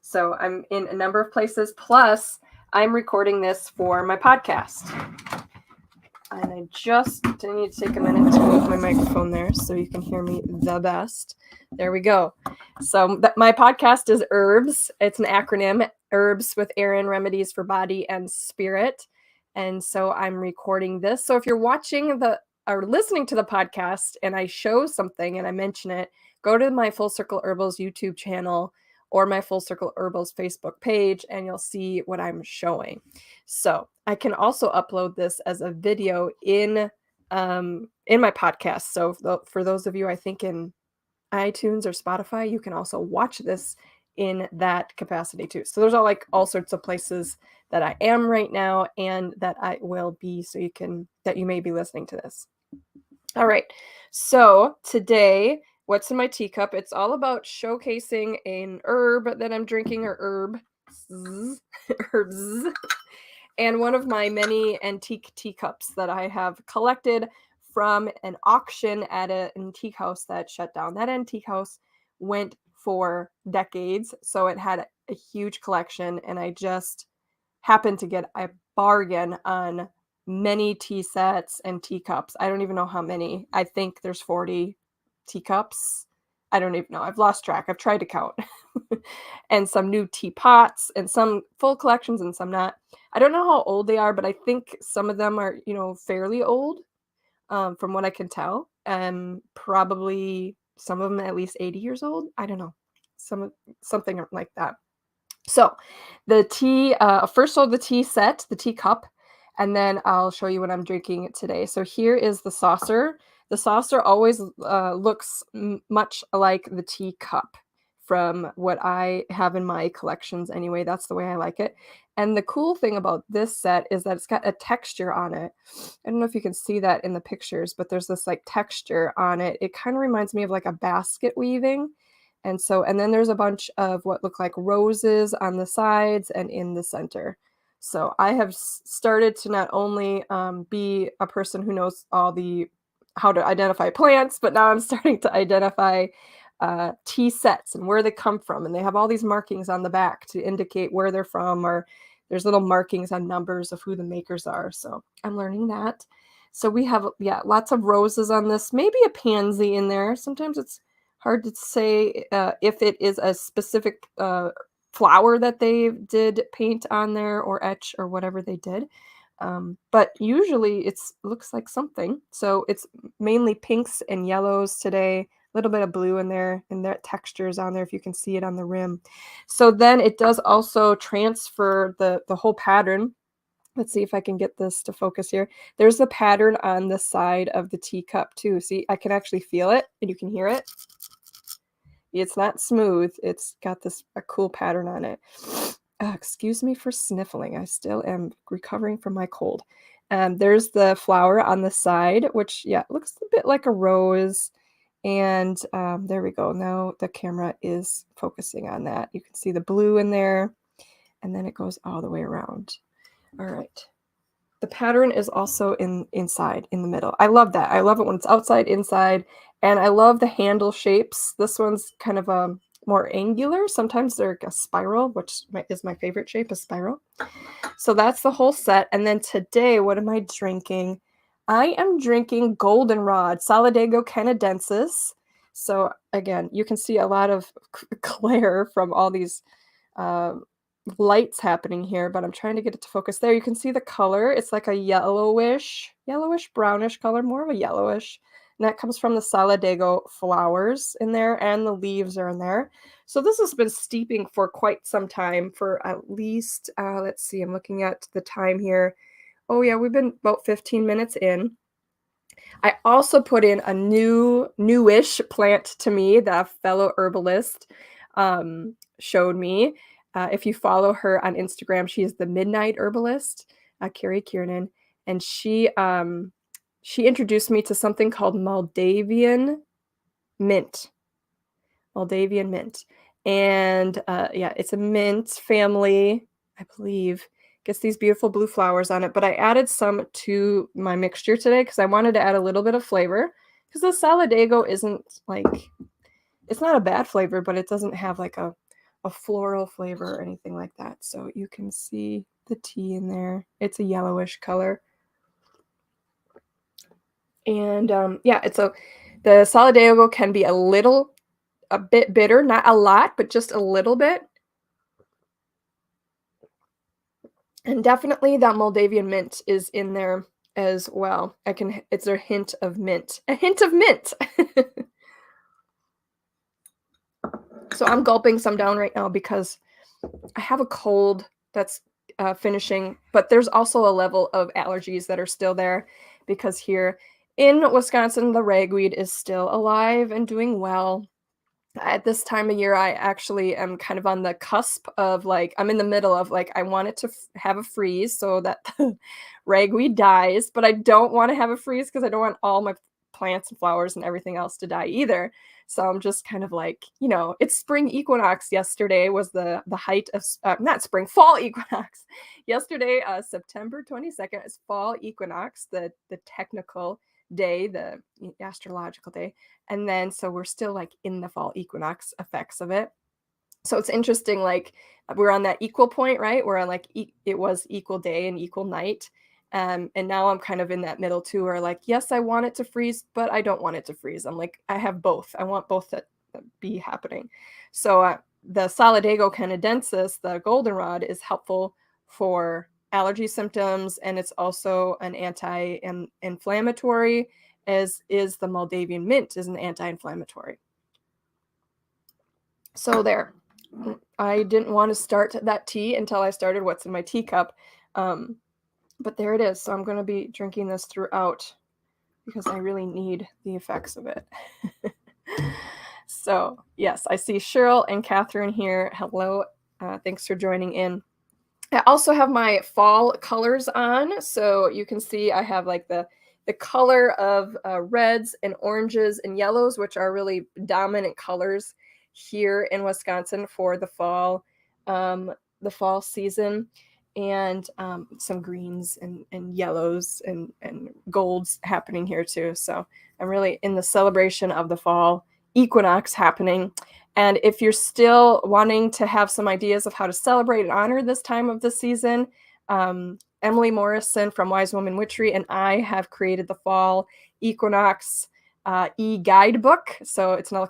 So I'm in a number of places. Plus, I'm recording this for my podcast. And I just need to take a minute to move my microphone there so you can hear me the best. There we go. So my podcast is Herbs. It's an acronym, Herbs with Erin, Remedies for Body and Spirit. And so I'm recording this. So if you're watching or listening to the podcast and I show something and I mention it, go to my Full Circle Herbals YouTube channel or my Full Circle Herbals Facebook page, and you'll see what I'm showing. So I can also upload this as a video in my podcast. So for those of you, I think in iTunes or Spotify, you can also watch this in that capacity too. So there's all sorts of places that I am right now and that I will be, so that you may be listening to this. All right. So today, what's in my teacup? It's all about showcasing an herb that I'm drinking, or herbs. And one of my many antique teacups that I have collected from an auction at an antique house that shut down. That antique house went for decades, so it had a huge collection, and I just happened to get a bargain on many tea sets and teacups. I don't even know how many. I think there's 40 teacups. I don't even know. I've lost track. I've tried to count. And some new teapots, and some full collections and some not. I don't know how old they are, but I think some of them are, fairly old, from what I can tell. Probably some of them at least 80 years old. I don't know. Something like that. So the tea, first of all, the tea set, the teacup, and then I'll show you what I'm drinking today. So here is the saucer. The saucer always looks much like the teacup from what I have in my collections anyway. That's the way I like it. And the cool thing about this set is that it's got a texture on it. I don't know if you can see that in the pictures, but there's this texture on it. It kind of reminds me of a basket weaving. And then there's a bunch of what look like roses on the sides and in the center. So I have started to not only be a person who knows how to identify plants, but now I'm starting to identify tea sets and where they come from. And they have all these markings on the back to indicate where they're from, or there's little markings on numbers of who the makers are. So I'm learning that. So we have, lots of roses on this, maybe a pansy in there. Sometimes it's hard to say if it is a specific flower that they did paint on there or etch or whatever they did. But usually it looks like something. So it's mainly pinks and yellows today, a little bit of blue in there, and that textures on there if you can see it on the rim. So then it does also transfer the whole pattern. Let's see if I can get this to focus here. There's the pattern on the side of the teacup too. See, I can actually feel it and you can hear it. It's not smooth. It's got a cool pattern on it. Excuse me for sniffling. I still am recovering from my cold. There's the flower on the side, which, looks a bit like a rose. And there we go. Now the camera is focusing on that. You can see the blue in there, and then it goes all the way around. All right. The pattern is also inside, in the middle. I love that. I love it when it's outside, inside, and I love the handle shapes. This one's kind of more angular. Sometimes they're a spiral, which is my favorite shape, a spiral. So that's the whole set. And then today, what am I drinking? I am drinking Goldenrod, Solidago Candidensis. So again, you can see a lot of glare from all these lights happening here, but I'm trying to get it to focus. There you can see the color. It's like a yellowish brownish color, more of a yellowish, and that comes from the Solidago flowers in there, and the leaves are in there. So this has been steeping for quite some time, for at least let's see, I'm looking at the time here. Oh yeah, we've been about 15 minutes in. I also put in a newish plant to me that a fellow herbalist showed me. If you follow her on Instagram, she is the Midnight Herbalist, Carrie Kiernan, and she introduced me to something called Moldavian Mint. Moldavian Mint. And it's a mint family, I believe. Gets these beautiful blue flowers on it, but I added some to my mixture today because I wanted to add a little bit of flavor, because the Solidago isn't it's not a bad flavor, but it doesn't have a a floral flavor or anything like that. So you can see the tea in there. It's a yellowish color. And yeah, the Solidago can be a bit bitter, not a lot, but just a little bit. And definitely that Moldavian mint is in there as well. It's a hint of mint. A hint of mint. So I'm gulping some down right now because I have a cold that's finishing, but there's also a level of allergies that are still there because here in Wisconsin, the ragweed is still alive and doing well. At this time of year, I actually am kind of on the cusp of like, I'm in the middle of like, I want it to have a freeze so that the ragweed dies, but I don't want to have a freeze because I don't want all my plants and flowers and everything else to die either. So I'm just kind of like, it's spring equinox. Yesterday was the height of, not spring, fall equinox. Yesterday, September 22nd is fall equinox, the technical day, the astrological day. And then, so we're still like in the fall equinox effects of it. So it's interesting, like we're on that equal point, right? We're on like, it was equal day and equal night. And now I'm kind of in that middle too, where like, yes, I want it to freeze, but I don't want it to freeze. I'm like, I have both. I want both to be happening. So the Solidago Candidensis, the goldenrod, is helpful for allergy symptoms, and it's also an anti-inflammatory, as is the Moldavian mint is an anti-inflammatory. So there. I didn't want to start that tea until I started what's in my teacup. But there it is. So I'm going to be drinking this throughout because I really need the effects of it. So yes, I see Cheryl and Catherine here. Hello. Thanks for joining in. I also have my fall colors on. So you can see I have like the color of reds and oranges and yellows, which are really dominant colors here in Wisconsin for the fall season. And some greens and yellows and golds happening here too. So I'm really in the celebration of the fall equinox happening. And if you're still wanting to have some ideas of how to celebrate and honor this time of the season, Emily Morrison from Wise Woman Witchery and I have created the fall equinox e-guidebook. So it's an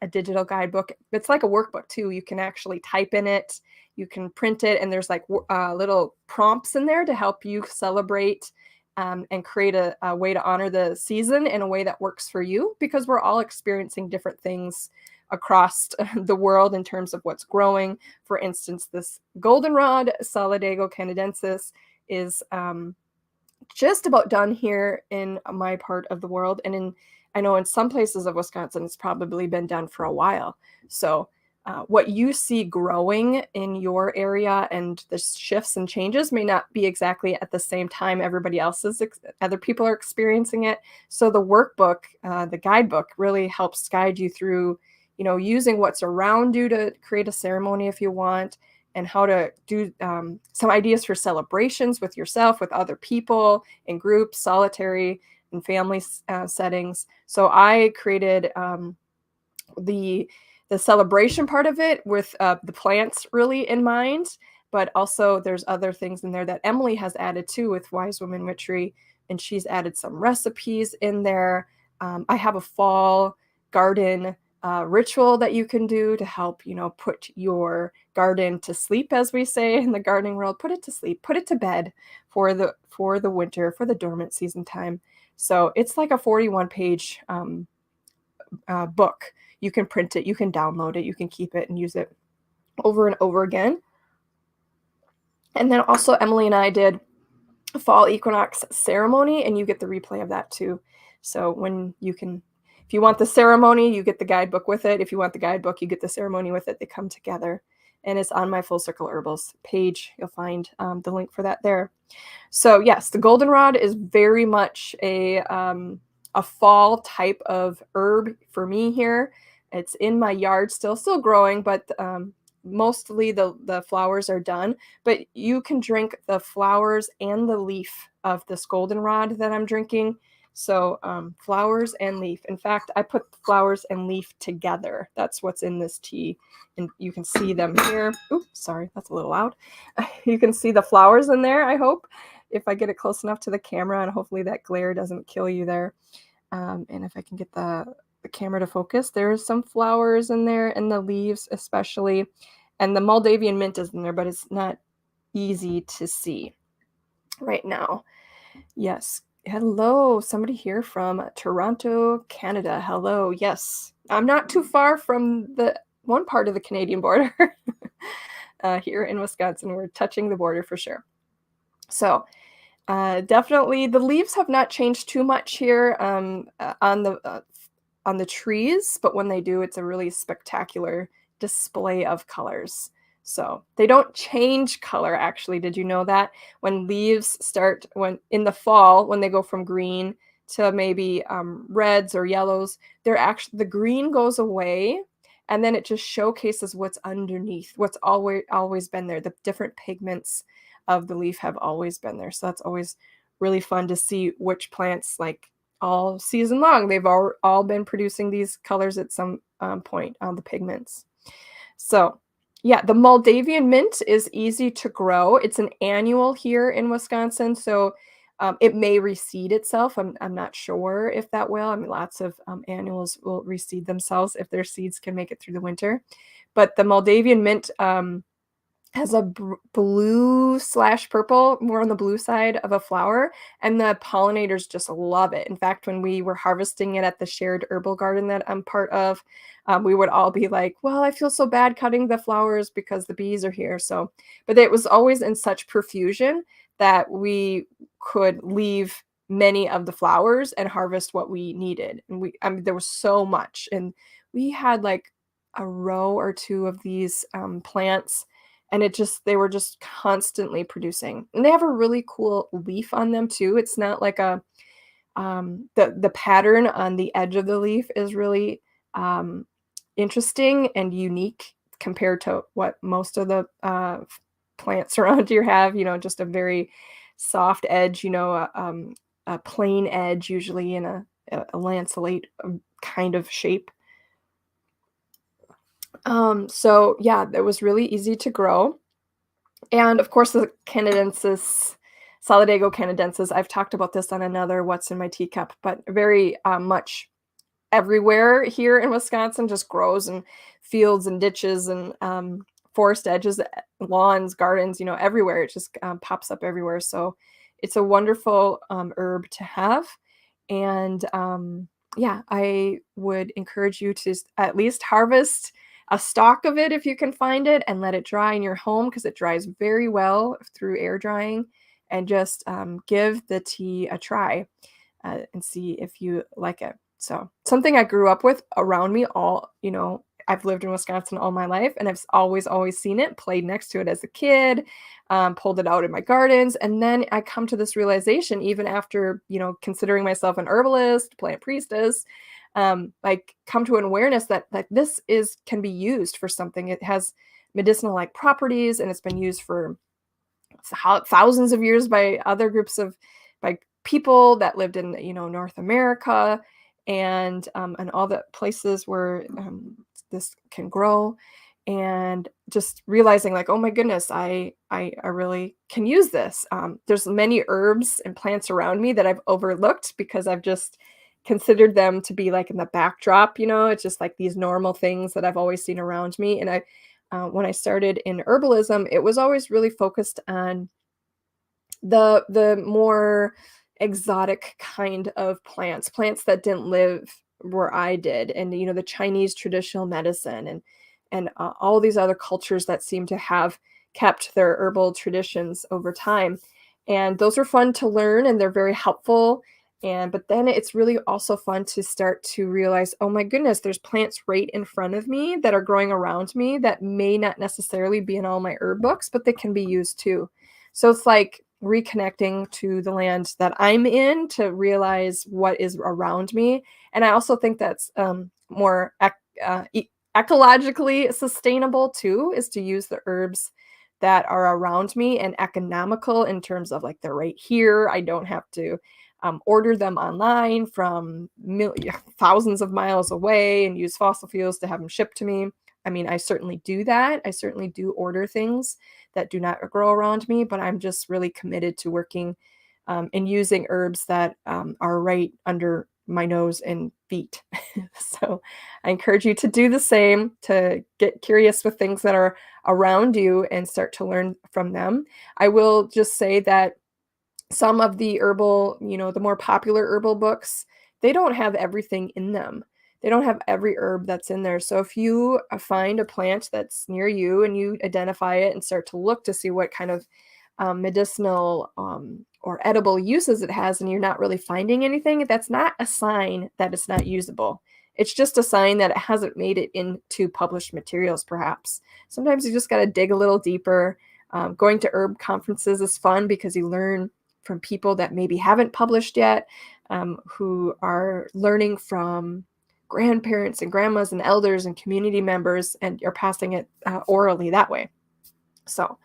a digital guidebook. It's like a workbook too. You can actually type in it. You can print it, and there's like little prompts in there to help you celebrate and create a way to honor the season in a way that works for you, because we're all experiencing different things across the world in terms of what's growing. For instance, this goldenrod, Solidago Candidensis, is just about done here in my part of the world. And I know in some places of Wisconsin, it's probably been done for a while. So what you see growing in your area and the shifts and changes may not be exactly at the same time other people are experiencing it. So the workbook, the guidebook, really helps guide you through, using what's around you to create a ceremony if you want, and how to do some ideas for celebrations with yourself, with other people, in groups, solitary, and family settings. So I created the celebration part of it with the plants really in mind, but also there's other things in there that Emily has added too with Wise Woman Witchery, and she's added some recipes in there. I have a fall garden ritual that you can do to help, put your garden to sleep, as we say in the gardening world. Put it to sleep, put it to bed for the winter, for the dormant season time. So it's like a 41-page book. You can print it, you can download it, you can keep it and use it over and over again. And then also Emily and I did a fall equinox ceremony, and you get the replay of that too. So if you want the ceremony, you get the guidebook with it. If you want the guidebook, you get the ceremony with it. They come together, and it's on my Full Circle Herbals page. You'll find the link for that there. So yes, the goldenrod is very much a fall type of herb for me here. It's in my yard still growing, but mostly the flowers are done. But you can drink the flowers and the leaf of this goldenrod that I'm drinking So flowers and leaf. In fact, I put flowers and leaf together. That's what's in this tea. And you can see them here. Oops, sorry, that's a little loud. You can see the flowers in there, I hope, if I get it close enough to the camera, and hopefully that glare doesn't kill you there. And if I can get the camera to focus, there's some flowers in there, and the leaves especially. And the Moldavian mint is in there, but it's not easy to see right now. Yes. Hello, somebody here from Toronto, Canada. Hello. Yes. I'm not too far from the one part of the Canadian border. Here in Wisconsin, we're touching the border for sure. So definitely the leaves have not changed too much here on the trees, but when they do, it's a really spectacular display of colors. So they don't change color, actually. Did you know that? When leaves start, when in the fall, when they go from green to maybe reds or yellows, they're actually, the green goes away, and then it just showcases what's underneath, what's always been there. The different pigments of the leaf have always been there. So that's always really fun to see which plants, like all season long, they've all been producing these colors at some point on the pigments. So yeah, the Moldavian mint is easy to grow. It's an annual here in Wisconsin, so it may reseed itself. I'm not sure if that will. I mean, lots of annuals will reseed themselves if their seeds can make it through the winter. But the Moldavian mint has a blue/purple, more on the blue side of a flower, and the pollinators just love it. In fact, when we were harvesting it at the shared herbal garden that I'm part of, we would all be like, well, I feel so bad cutting the flowers because the bees are here. So, but it was always in such profusion that we could leave many of the flowers and harvest what we needed. And I mean, there was so much, and we had like a row or two of these plants, and they were just constantly producing. And they have a really cool leaf on them too. It's not like the pattern on the edge of the leaf is really interesting and unique compared to what most of the plants around here have, just a very soft edge, a plain edge, usually in a lanceolate kind of shape. So yeah, it was really easy to grow. And of course, the Candidensis Solidago Candidensis, I've talked about this on another What's in My Teacup, but very much everywhere here in Wisconsin, just grows in fields and ditches and forest edges, lawns, gardens, everywhere. It just pops up everywhere. So it's a wonderful herb to have. And yeah, I would encourage you to at least harvest a stalk of it if you can find it, and let it dry in your home, because it dries very well through air drying. And just give the tea a try and see if you like it. So something I grew up with around me I've lived in Wisconsin all my life, and I've always seen it, played next to it as a kid, pulled it out in my gardens. And then I come to this realization, even after, considering myself an herbalist, plant priestess, like come to an awareness that this can be used for something. It has medicinal like properties, and it's been used for thousands of years by other groups by people that lived in, North America, and all the places where this can grow. And just realizing like, oh my goodness, I really can use this. There's many herbs and plants around me that I've overlooked because I've just considered them to be like in the backdrop. It's just like these normal things that I've always seen around me. And when I started in herbalism, it was always really focused on the more exotic kind of plants that didn't live where I did, and the Chinese traditional medicine, and all these other cultures that seem to have kept their herbal traditions over time. And those are fun to learn, and they're very helpful. But then it's really also fun to start to realize, oh my goodness, there's plants right in front of me that are growing around me that may not necessarily be in all my herb books, but they can be used too. So it's like reconnecting to the land that I'm in to realize what is around me. And I also think that's more ecologically sustainable too, is to use the herbs that are around me, and economical in terms of like they're right here. I don't have to order them online from thousands of miles away and use fossil fuels to have them shipped to me. I mean, I certainly do that. I certainly do order things that do not grow around me, but I'm just really committed to working and using herbs that are right under my nose and feet. So I encourage you to do the same, to get curious with things that are around you and start to learn from them. I will just say that some of the herbal, the more popular herbal books, they don't have everything in them. They don't have every herb that's in there. So if you find a plant that's near you and you identify it and start to look to see what kind of medicinal or edible uses it has, and you're not really finding anything, that's not a sign that it's not usable. It's just a sign that it hasn't made it into published materials, perhaps. Sometimes you just got to dig a little deeper. Going to herb conferences is fun because you learn from people that maybe haven't published yet, who are learning from grandparents and grandmas and elders and community members, and you're passing it orally that way. So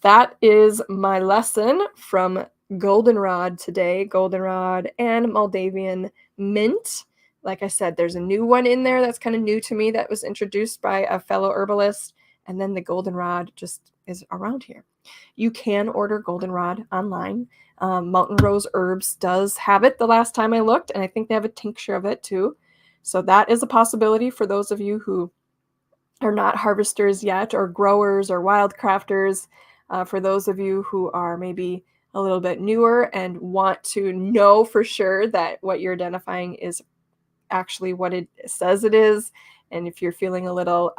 that is my lesson from Goldenrod today, Goldenrod and Moldavian Mint. Like I said, there's a new one in there that's kind of new to me that was introduced by a fellow herbalist, and then the Goldenrod just is around here. You can order Goldenrod online. Mountain Rose Herbs does have it the last time I looked, and I think they have a tincture of it too. So that is a possibility for those of you who are not harvesters yet, or growers or wildcrafters. For those of you who are maybe a little bit newer and want to know for sure that what you're identifying is actually what it says it is, and if you're feeling a little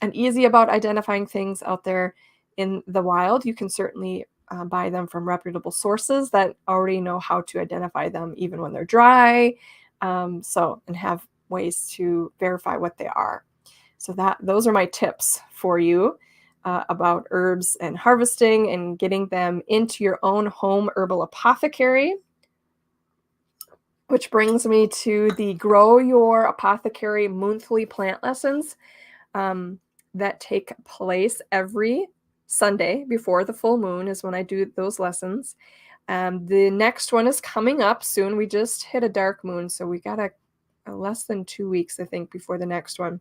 uneasy about identifying things out there in the wild, you can certainly buy them from reputable sources that already know how to identify them even when they're dry, and have ways to verify what they are. So those are my tips for you about herbs and harvesting and getting them into your own home herbal apothecary. Which brings me to the Grow Your Apothecary monthly plant lessons that take place every Sunday before the full moon is when I do those lessons. The next one is coming up soon. We just hit a dark moon, so we got less than 2 weeks, I think, before the next one.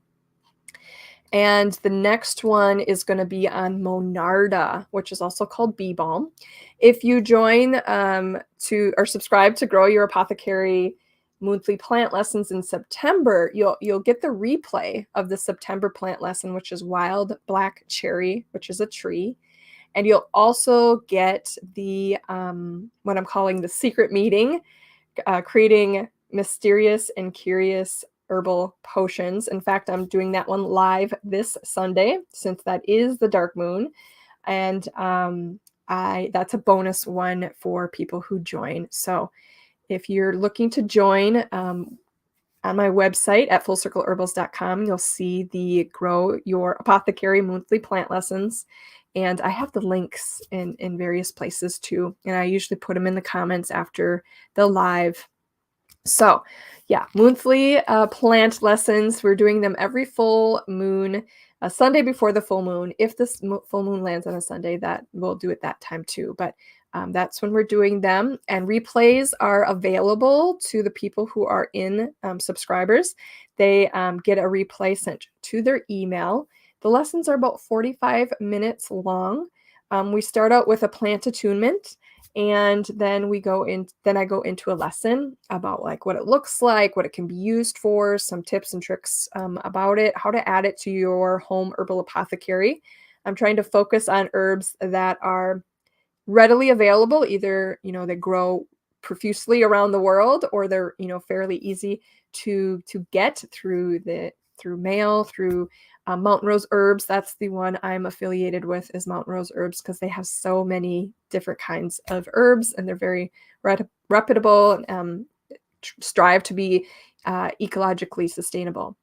And the next one is going to be on Monarda, which is also called bee balm. If you join or subscribe to Grow Your Apothecary monthly plant lessons in September, you'll get the replay of the September plant lesson, which is wild black cherry, which is a tree. And you'll also get the what I'm calling the secret meeting, creating mysterious and curious herbal potions. In fact, I'm doing that one live this Sunday since that is the dark moon, and that's a bonus one for people who join. So if you're looking to join, on my website at fullcircleherbals.com, you'll see the Grow Your Apothecary monthly plant lessons, and I have the links in various places too, and I usually put them in the comments after the live. So yeah, monthly plant lessons. We're doing them every full moon, a Sunday before the full moon. If this full moon lands on a Sunday, that we'll do it that time too. But that's when we're doing them. And replays are available to the people who are in subscribers. They get a replay sent to their email. The lessons are about 45 minutes long. We start out with a plant attunement. And then I go into a lesson about like what it looks like, what it can be used for, some tips and tricks about it, how to add it to your home herbal apothecary. I'm trying to focus on herbs that are readily available, either, they grow profusely around the world, or they're, fairly easy to get through mail, through Mountain Rose Herbs. That's the one I'm affiliated with, is Mountain Rose Herbs, because they have so many different kinds of herbs and they're very reputable, strive to be ecologically sustainable.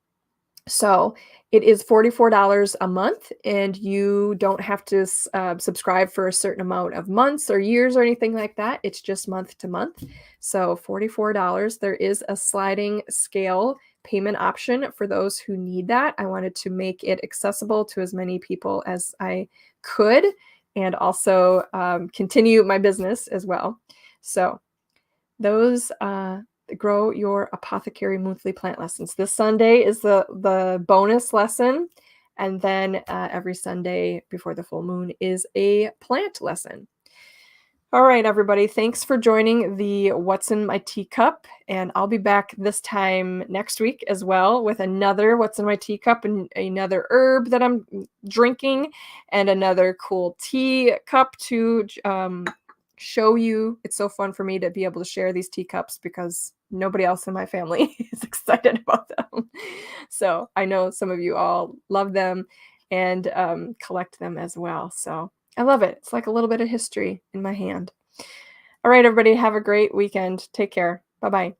So it is $44 a month, and you don't have to subscribe for a certain amount of months or years or anything like that. It's just month to month. So $44. There is a sliding scale payment option for those who need that. I wanted to make it accessible to as many people as I could, and also continue my business as well. So those grow your apothecary monthly plant lessons. This Sunday is the bonus lesson, and then every Sunday before the full moon is a plant lesson. All right, everybody, thanks for joining the What's in My Teacup, and I'll be back this time next week as well with another What's in My Teacup and another herb that I'm drinking and another cool tea cup to show you. It's so fun for me to be able to share these teacups because nobody else in my family is excited about them. So I know some of you all love them and collect them as well. So I love it. It's like a little bit of history in my hand. All right, everybody, have a great weekend. Take care. Bye-bye.